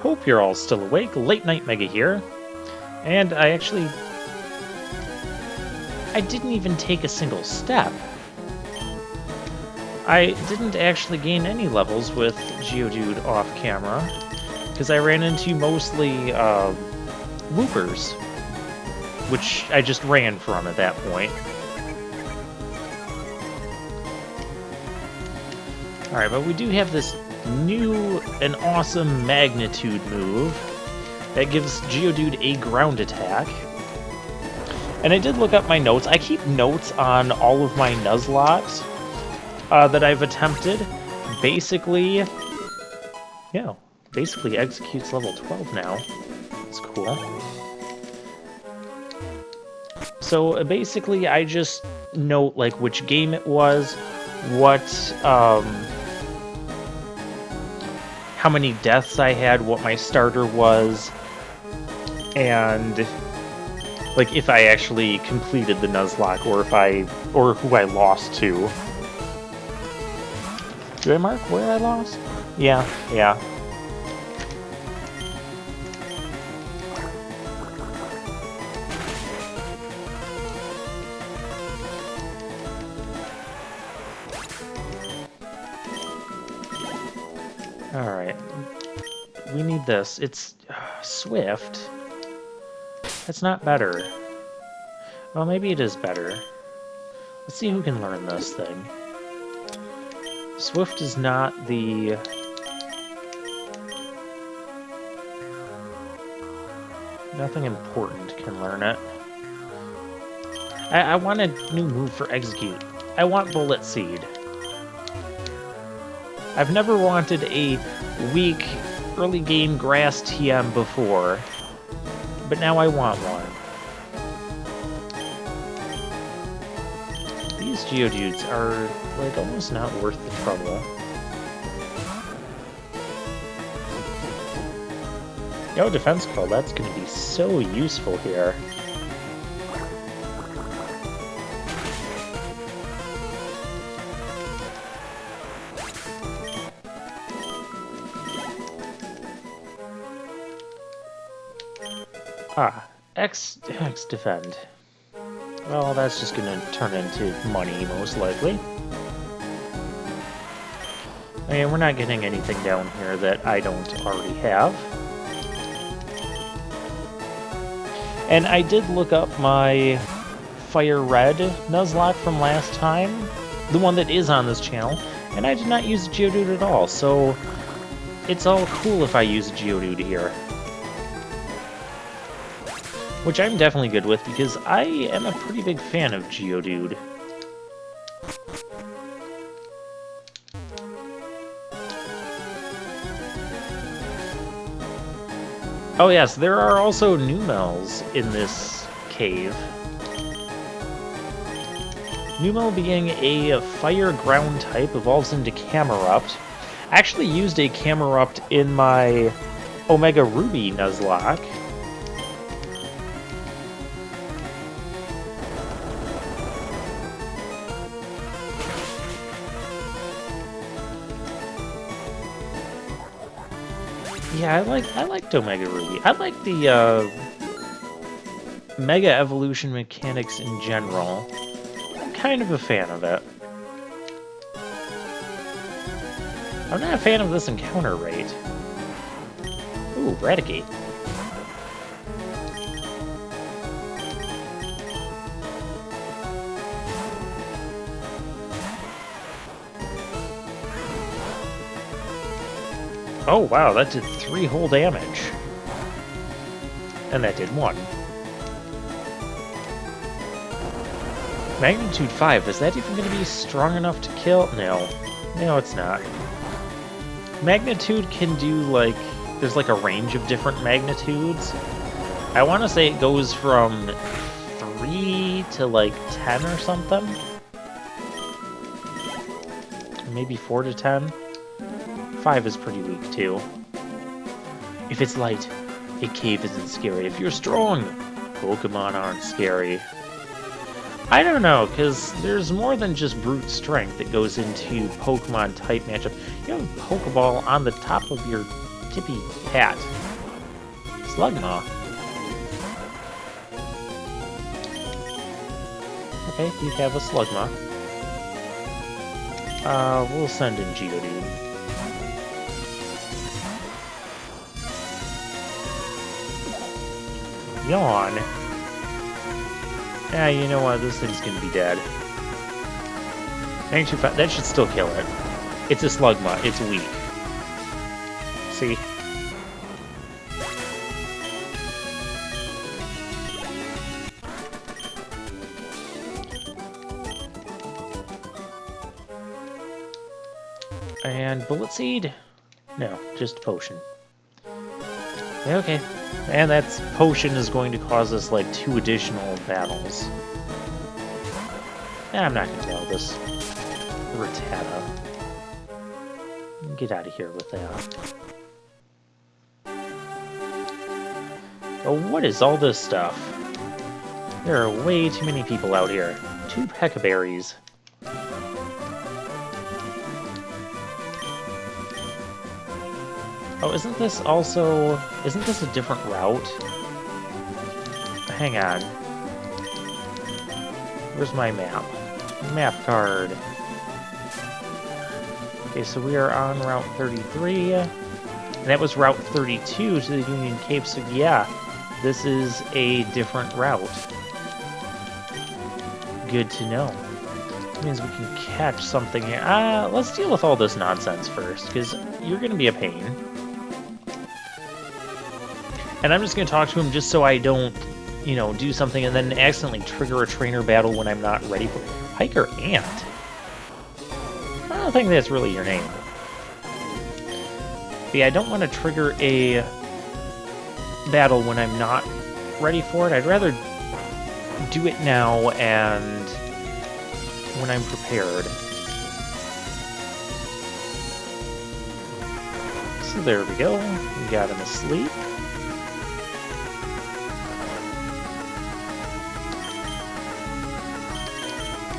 Hope you're all still awake. Late Night Mega here. And I didn't even take a single step. I didn't actually gain any levels with Geodude off camera, because I ran into mostly loopers, which I just ran from at that point. Alright, but we do have this new and awesome magnitude move that gives Geodude a ground attack. And I did look up my notes. I keep notes on all of my Nuzlockes that I've attempted. Basically executes level 12 now. That's cool. So basically I just note like which game it was, what how many deaths I had, what my starter was, and like if I actually completed the Nuzlocke or who I lost to. Did I mark where I lost? Yeah. Alright. We need this. It's Swift. That's not better. Well, maybe it is better. Let's see who can learn this thing. Swift is not the... Nothing important can learn it. I want a new move for Execute. I want Bullet Seed. I've never wanted a weak early game grass TM before, but now I want one. These Geodudes are, like, almost not worth the trouble. Yo, Defense Call, that's gonna be so useful here. X defend. Well, that's just gonna turn into money, most likely. I mean, we're not getting anything down here that I don't already have. And I did look up my Fire Red Nuzlocke from last time, the one that is on this channel, and I did not use Geodude at all, so it's all cool if I use Geodude here. Which I'm definitely good with, because I am a pretty big fan of Geodude. Oh yes, there are also Numels in this cave. Numel, being a fire ground type, evolves into Camerupt. I actually used a Camerupt in my Omega Ruby Nuzlocke. Yeah, I liked Omega Ruby. I like the Mega Evolution mechanics in general. I'm kind of a fan of it. I'm not a fan of this encounter rate. Ooh, Raticate. Oh wow, that did 3 whole damage. And that did 1. Magnitude 5, is that even going to be strong enough to kill? No. No, it's not. Magnitude can do, like... There's, like, a range of different magnitudes. I want to say it goes from 3 to, like, 10 or something. Maybe 4 to 10. 5 is pretty weak, too. If it's light, a cave isn't scary. If you're strong, Pokemon aren't scary. I don't know, because there's more than just brute strength that goes into Pokemon type matchup. You have a Pokeball on the top of your tippy hat. Slugma. Okay, we have a Slugma. We'll send in Geodude. Yawn. Yeah, you know what? This thing's gonna be dead. That should still kill it. It's a Slugma. It's weak. See? And Bullet Seed? No, just Potion. Okay. And that's Potion is going to cause us like 2 additional battles. I'm not going to battle this Rattata. Get out of here with that. Oh, what is all this stuff? There are way too many people out here. 2 Peccaberries. Oh, isn't this a different route? Hang on. Where's my map? Map card. Okay, so we are on Route 33. And that was Route 32 to the Union Cape, so yeah, this is a different route. Good to know. That means we can catch something here. Let's deal with all this nonsense first, because you're going to be a pain. And I'm just going to talk to him just so I don't, you know, do something and then accidentally trigger a trainer battle when I'm not ready for it. Hiker Ant? I don't think that's really your name. But yeah, I don't want to trigger a battle when I'm not ready for it. I'd rather do it now and when I'm prepared. So there we go. We got him asleep.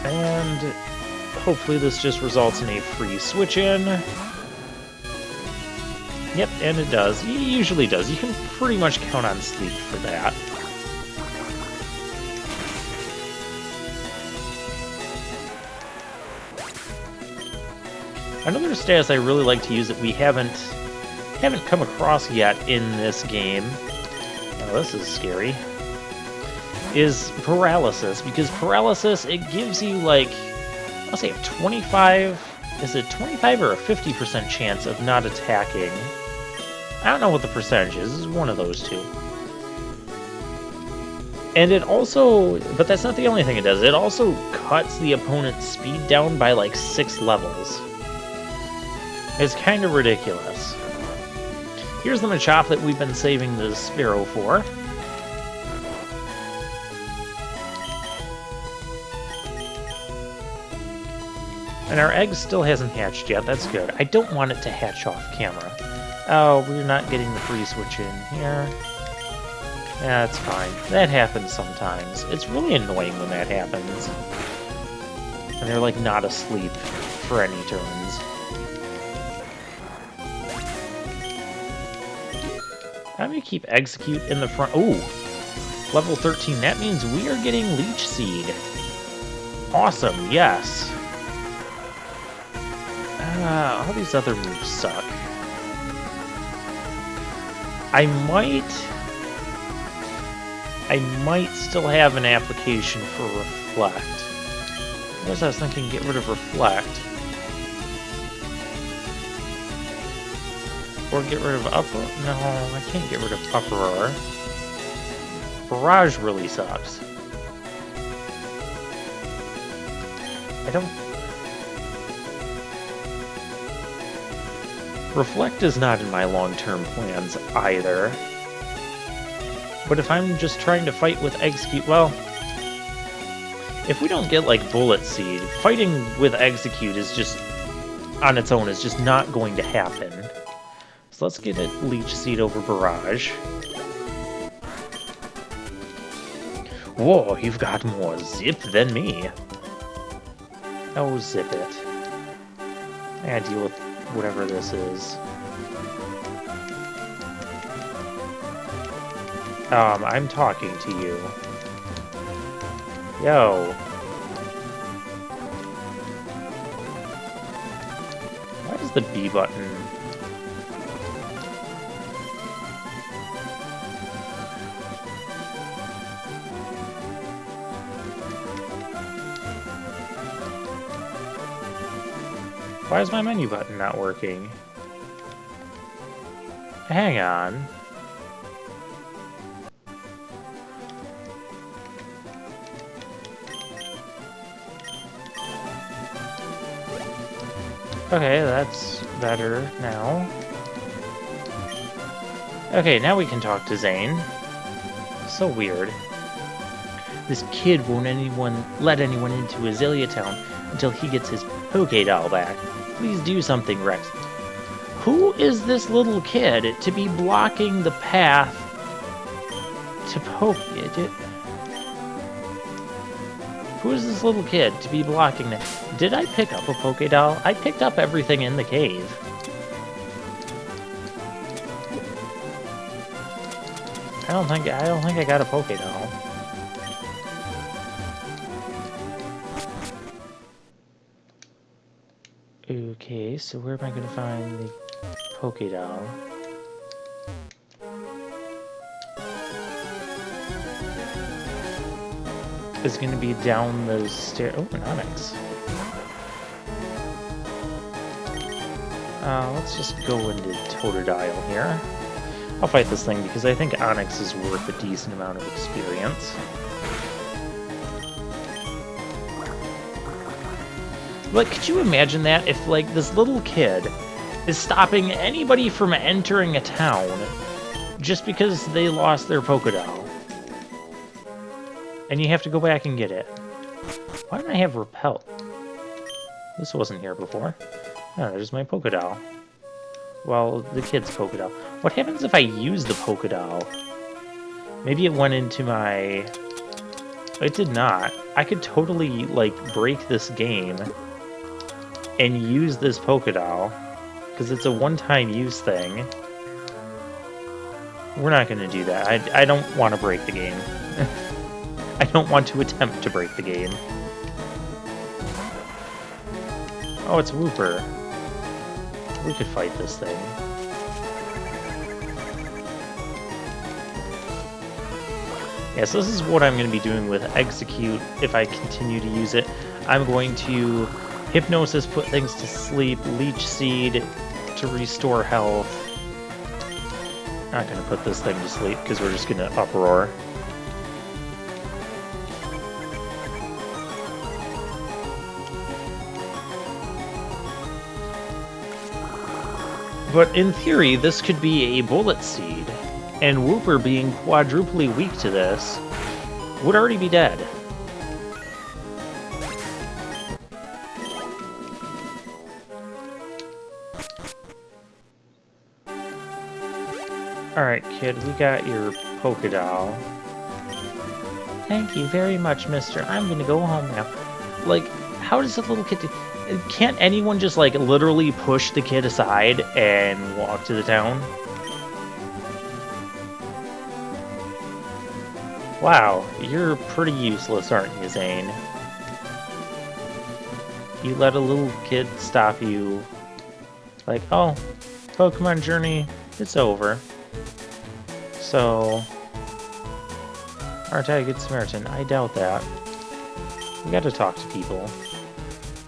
And hopefully this just results in a free switch-in. Yep, and it does. It usually does. You can pretty much count on sleep for that. Another status I really like to use that we haven't come across yet in this game, now this is scary, is paralysis, because paralysis, it gives you like, I'll say a 25, is it 25 or a 50% chance of not attacking? I don't know what the percentage is, it's one of those two. And it also, but that's not the only thing it does, it also cuts the opponent's speed down by like 6 levels. It's kind of ridiculous. Here's the Machop that we've been saving the Sparrow for. And our egg still hasn't hatched yet, that's good. I don't want it to hatch off camera. Oh, we're not getting the free switch in here. Yeah, that's fine. That happens sometimes. It's really annoying when that happens. And they're like not asleep for any turns. I'm gonna keep Execute in the front. Ooh! Level 13. That means we are getting Leech Seed. Awesome, yes. All these other moves suck. I might still have an application for Reflect. I guess I was thinking get rid of Reflect. Or get rid of Uproar? No, I can't get rid of Uproar. Barrage really sucks. I don't... Reflect is not in my long-term plans either. But if I'm just trying to fight with Execute, well... If we don't get, like, Bullet Seed, fighting with Execute is just... on its own is just not going to happen. So let's get a Leech Seed over Barrage. Whoa, you've got more zip than me. Oh, zip it. I gotta deal with whatever this is. I'm talking to you. Yo. Why is the B button? Why is my menu button not working? Hang on. Okay, that's better now. Okay, now we can talk to Zane. So weird. This kid won't let anyone into Azalea Town until he gets his Poké-Doll back. Please do something, Rex. Who is this little kid to be blocking the path to Who is this little kid to be blocking that? Did I pick up a Poké-Doll? I picked up everything in the cave. I don't think I got a Poké-Doll. Okay, so where am I going to find the Poké-Doll? It's going to be down those stairs. Oh, an Onyx. Let's just go into Totodile here. I'll fight this thing because I think Onyx is worth a decent amount of experience. But could you imagine that if, like, this little kid is stopping anybody from entering a town just because they lost their Poké-Doll? And you have to go back and get it. Why don't I have Repel? This wasn't here before. Oh, there's my Poké-Doll. Well, the kid's Poké-Doll. What happens if I use the Poké-Doll? Maybe it went into my... It did not. I could totally, like, break this game and use this Poké-Doll, because it's a one-time use thing. We're not going to do that. I don't want to break the game. I don't want to attempt to break the game. Oh, it's Wooper. We could fight this thing. Yeah, so this is what I'm going to be doing with Execute if I continue to use it. I'm going to Hypnosis, put things to sleep, Leech Seed to restore health. Not going to put this thing to sleep because we're just going to Uproar. But in theory, this could be a Bullet Seed, and Wooper being quadruply weak to this would already be dead. Alright, kid, we got your Poké-Doll. Thank you very much, mister. I'm gonna go home now. Like, how does a little kid do... Can't anyone just, like, literally push the kid aside and walk to the town? Wow, you're pretty useless, aren't you, Zane? You let a little kid stop you. Like, oh, Pokemon journey, it's over. So, aren't I a good Samaritan? I doubt that. We gotta talk to people.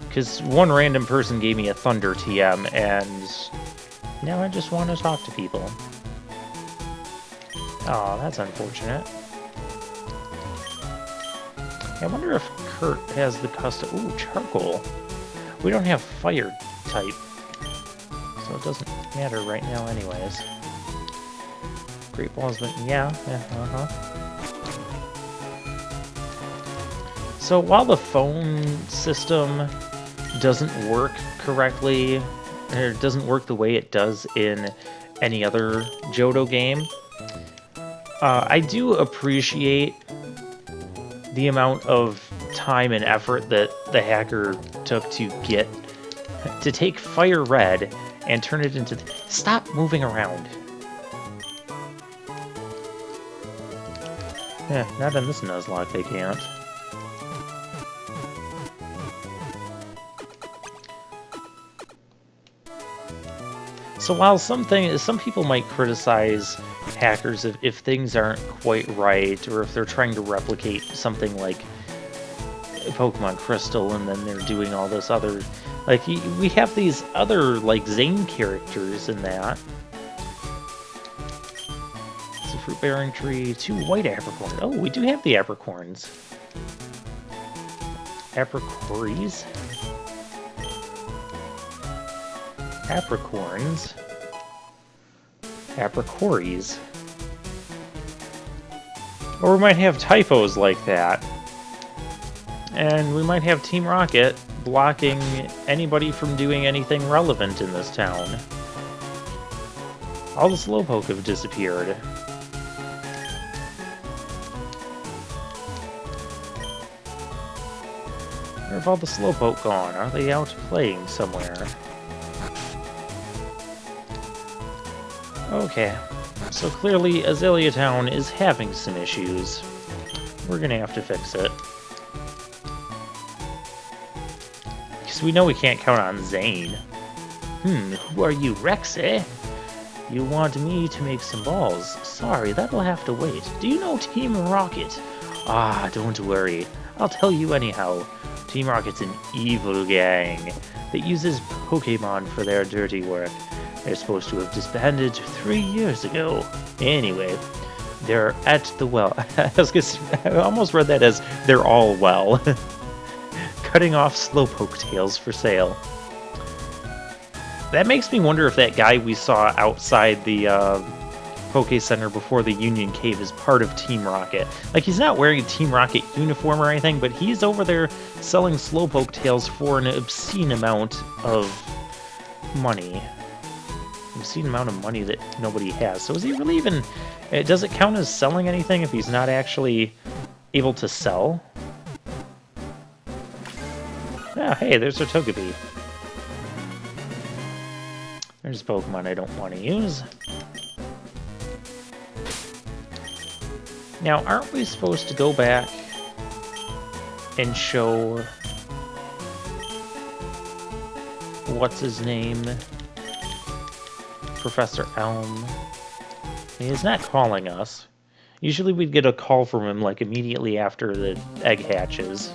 Because one random person gave me a Thunder TM, and now I just want to talk to people. Oh, that's unfortunate. I wonder if Kurt has the custom... Ooh, Charcoal. We don't have Fire type, so it doesn't matter right now anyways. Great Balls, but yeah, So while the phone system doesn't work correctly, or doesn't work the way it does in any other Johto game, I do appreciate the amount of time and effort that the hacker took to take Fire Red and turn it into... Stop moving around. Yeah, not in this Nuzlocke they can't. So while some people might criticize hackers if things aren't quite right, or if they're trying to replicate something like Pokemon Crystal and then they're doing all this other... Like, we have these other, like, Zane characters in that. It's a fruit-bearing tree, 2 white apricorns. Oh, we do have the apricorns. Apricorns? Apricorns. Apricories. Or we might have typos like that. And we might have Team Rocket blocking anybody from doing anything relevant in this town. All the Slowpoke have disappeared. Where have all the Slowpoke gone? Are they out playing somewhere? Okay, so clearly Azalea Town is having some issues. We're gonna have to fix it. Because we know we can't count on Zane. Who are you, Rex, eh? You want me to make some balls? Sorry, that'll have to wait. Do you know Team Rocket? Ah, don't worry. I'll tell you anyhow. Team Rocket's an evil gang that uses Pokemon for their dirty work. They're supposed to have disbanded 3 years ago. Anyway, they're at the well. I almost read that as they're all well. Cutting off Slowpoke tails for sale. That makes me wonder if that guy we saw outside the Poke Center before the Union Cave is part of Team Rocket. Like, he's not wearing a Team Rocket uniform or anything, but he's over there selling Slowpoke tails for an obscene amount of money. Obscene amount of money that nobody has. So is he really even... Does it count as selling anything if he's not actually able to sell? Oh, hey, there's our Togepi. There's a Pokemon I don't want to use. Now, aren't we supposed to go back and show... What's his name? Professor Elm. He's not calling us. Usually we'd get a call from him like immediately after the egg hatches.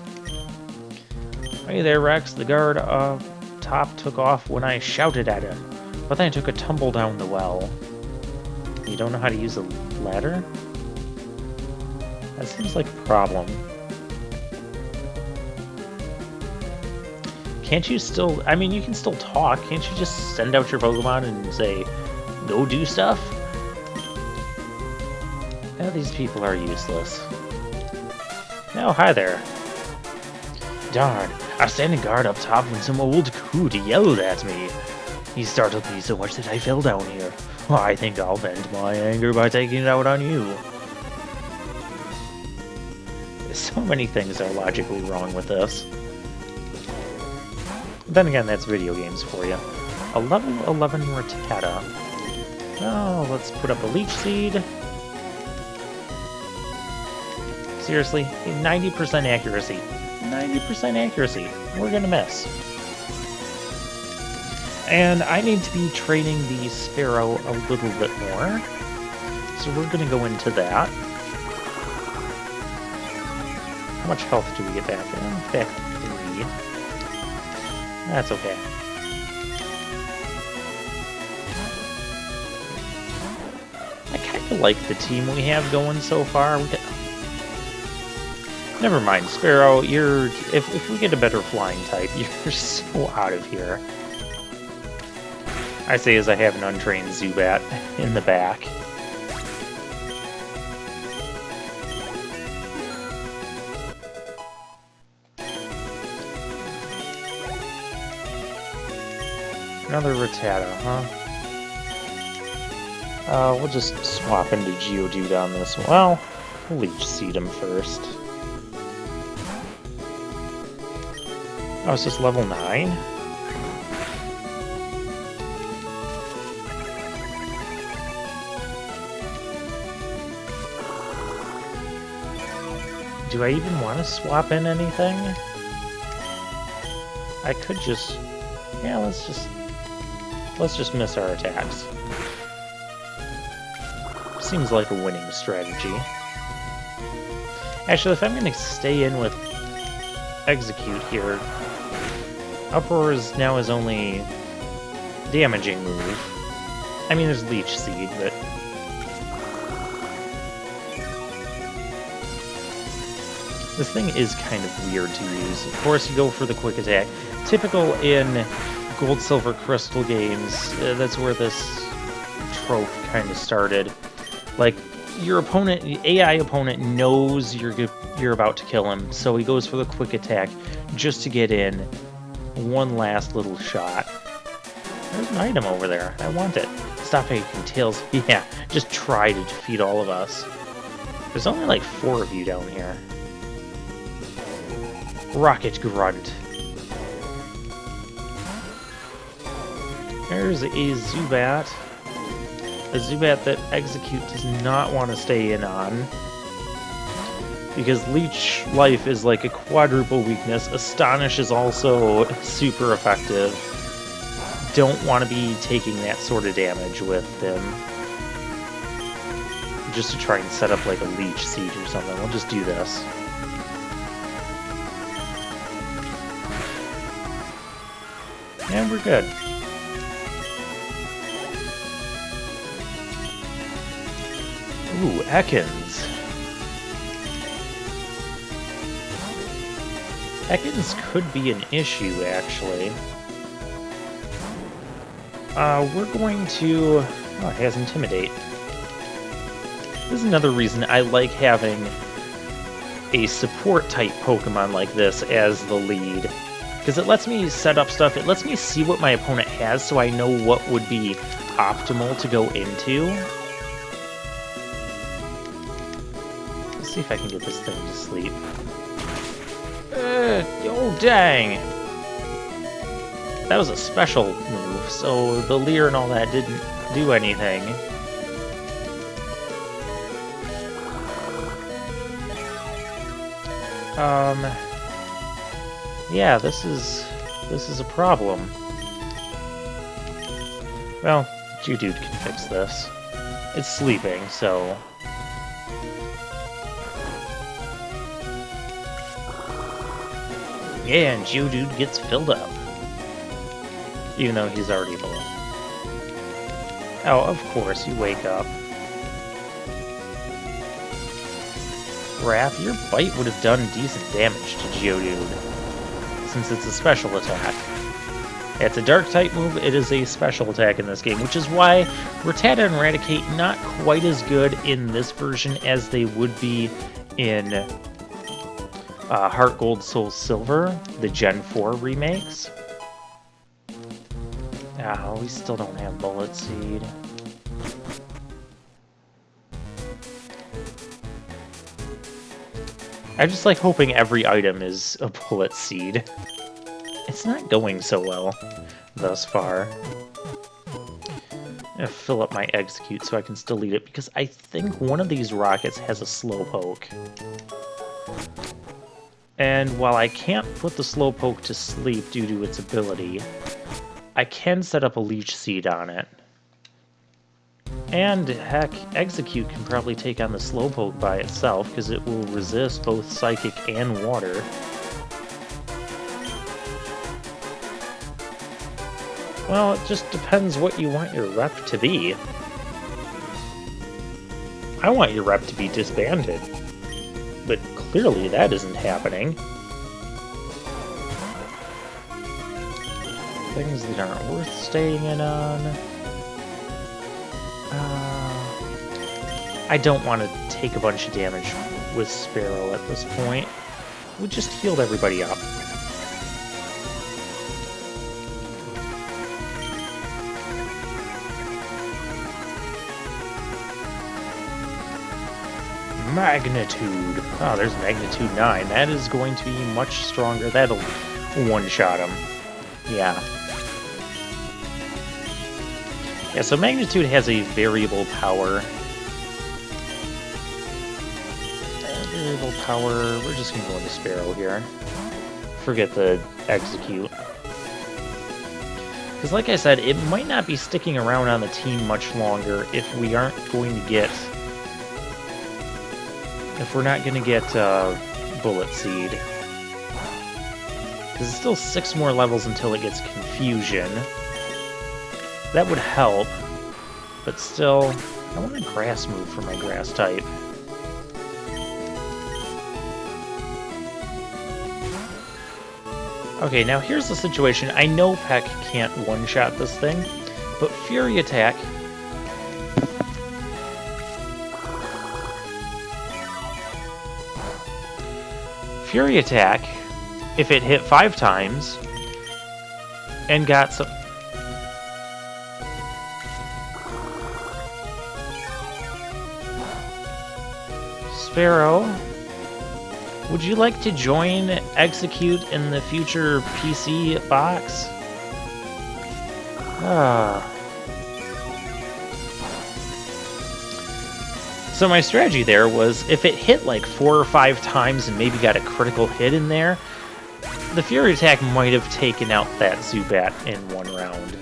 Hey there, Rex. The guard up top took off when I shouted at him, but then I took a tumble down the well. You don't know how to use a ladder? That seems like a problem. Can't you still... I mean, you can still talk. Can't you just send out your Pokemon and say, go do stuff? Now these people are useless. Oh, hi there. Darn, I was standing guard up top when some old coot yelled at me. He startled me so much that I fell down here. Well, I think I'll vent my anger by taking it out on you. So many things are logically wrong with this. Then again, that's video games for you. A level 11 Rattata. Oh, let's put up a Leech Seed. Seriously, 90% accuracy. 90% accuracy. We're gonna miss. And I need to be training the Sparrow a little bit more. So we're gonna go into that. How much health do we get back? Back 3. That's okay. I kind of like the team we have going so far. Never mind, Sparrow. If we get a better flying type, you're so out of here. I say as I have an untrained Zubat in the back. Another Rattata, huh? We'll just swap into Geodude on this one. Well, we'll Leech Seed him first. Oh, it's just level 9? Do I even want to swap in anything? I could just... Yeah, let's just miss our attacks. Seems like a winning strategy. Actually, if I'm going to stay in with Execute here, Uproar is now his only damaging move. I mean, there's Leech Seed, but... This thing is kind of weird to use. Of course, you go for the quick attack. Typical in Gold, Silver, Crystal games, that's where this trope kind of started. Like, your opponent, AI opponent, knows you're about to kill him, so he goes for the quick attack just to get in one last little shot. There's an item over there. I want it. Stop making tails. Yeah, just try to defeat all of us. There's only like 4 of you down here. Rocket Grunt. There's a Zubat. A Zubat that Execute does not want to stay in on. Because Leech Life is like a quadruple weakness. Astonish is also super effective. Don't want to be taking that sort of damage with him. Just to try and set up like a Leech Siege or something. We'll just do this. And we're good. Ooh, Ekans. Ekans could be an issue, actually. We're going to... Oh, it has Intimidate. This is another reason I like having a support-type Pokemon like this as the lead. Because it lets me set up stuff, it lets me see what my opponent has so I know what would be optimal to go into. Let's see if I can get this thing to sleep. Oh, dang! That was a special move, so the Leer and all that didn't do anything. Yeah, this is a problem. Well, Geodude can fix this. It's sleeping, so... Yeah, and Geodude gets filled up. Even though he's already below. Oh, of course, you wake up. Wrath, your bite would have done decent damage to Geodude, since it's a special attack. It's a Dark-type move, it is a special attack in this game, which is why Rattata and Raticate not quite as good in this version as they would be in Heart Gold, Soul Silver, the Gen 4 remakes. Oh, we still don't have Bullet Seed. I just like hoping every item is a Bullet Seed. It's not going so well thus far. I'm gonna fill up my Execute so I can still lead it, because I think one of these rockets has a Slowpoke. And while I can't put the Slowpoke to sleep due to its ability, I can set up a Leech Seed on it. And, heck, Execute can probably take on the Slowpoke by itself, because it will resist both Psychic and Water. Well, it just depends what you want your rep to be. I want your rep to be disbanded. But clearly that isn't happening. Things that aren't worth staying in on. I don't want to take a bunch of damage with Sparrow at this point. We just healed everybody up. Magnitude. Oh, there's Magnitude 9. That is going to be much stronger. That'll one-shot him. Yeah. Yeah, so Magnitude has a variable power. variable power. We're just gonna go into Sparrow here. Forget the execute. Because like I said, it might not be sticking around on the team much longer if we aren't going to get... If we're not going to get Bullet Seed. Because it's still 6 more levels until it gets Confusion. That would help. But still, I want a Grass move for my Grass type. Okay, now here's the situation. I know Peck can't one-shot this thing, but Fury Attack... Fury Attack, if it hit 5 times, and got some... Sparrow... Would you like to join Execute in the future PC box? So my strategy there was, if it hit like 4 or 5 times and maybe got a critical hit in there, the Fury Attack might have taken out that Zubat in 1 round.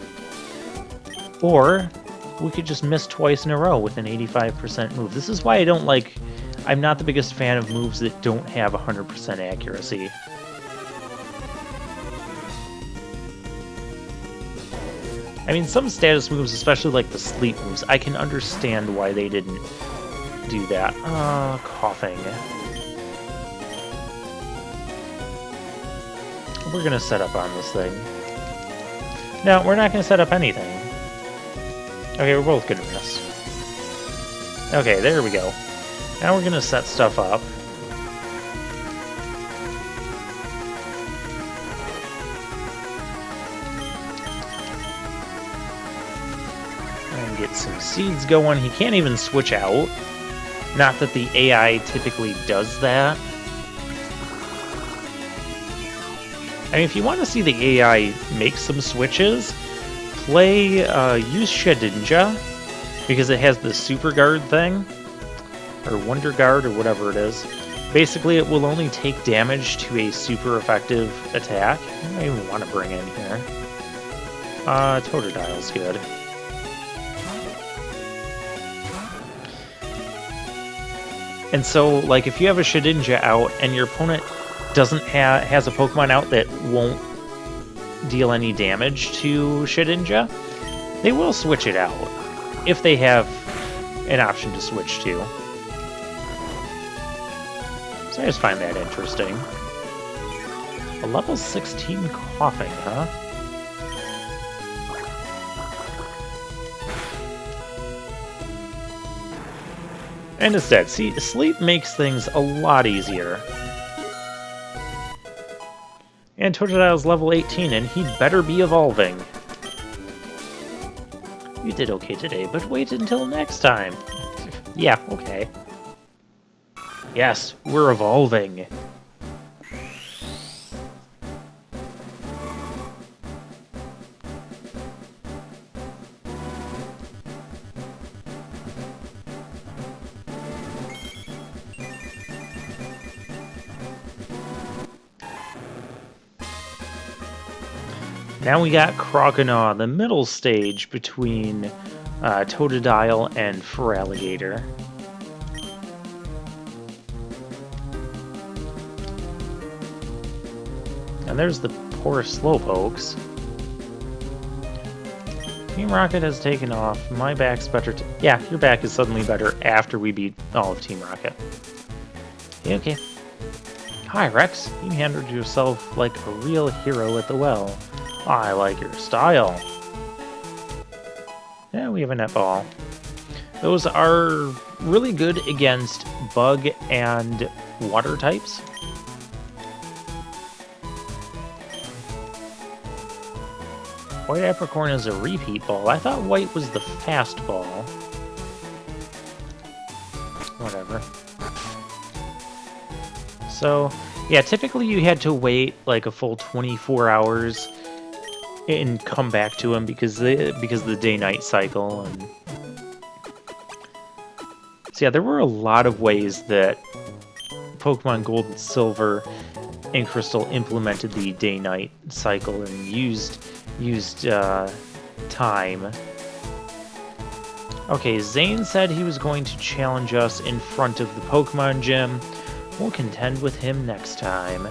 Or, we could just miss twice in a row with an 85% move. This is why I don't like... I'm not the biggest fan of moves that don't have 100% accuracy. I mean, some status moves, especially like the sleep moves, I can understand why they didn't do that. Coughing. We're gonna set up on this thing. No, we're not gonna set up anything. Okay, we're both gonna miss. Okay, there we go. Now we're gonna set stuff up. And get some seeds going. He can't even switch out. Not that the AI typically does that. I mean, if you want to see the AI make some switches, use Shedinja, because it has the Super Guard thing. Or Wonder Guard, or whatever it is. Basically, it will only take damage to a super effective attack. I don't even want to bring in here. Totodile's good. And so, like, if you have a Shedinja out, and your opponent has a Pokemon out that won't deal any damage to Shedinja, they will switch it out. If they have an option to switch to. I just find that interesting. A level 16 coughing, huh? And it's dead. See, sleep makes things a lot easier. And Totodile's level 18, and he'd better be evolving. You did okay today, but wait until next time. Yeah, okay. Yes, we're evolving. Now we got Croconaw, the middle stage between Totodile and Feraligatr. And there's the poor Slowpokes. Team Rocket has taken off. My back's better. Yeah, your back is suddenly better after we beat all of Team Rocket. Yeah, okay. Hi, Rex. You handled yourself like a real hero at the well. I like your style. Yeah, we have a netball. Those are really good against bug and water types. White Apricorn is a repeat ball. I thought white was the fast ball. Whatever. So, yeah, typically you had to wait like a full 24 hours and come back to him because of the day-night cycle. And so yeah, there were a lot of ways that Pokemon Gold and Silver and Crystal implemented the day-night cycle and used time. Okay, Zane said he was going to challenge us in front of the Pokemon Gym. We'll contend with him next time.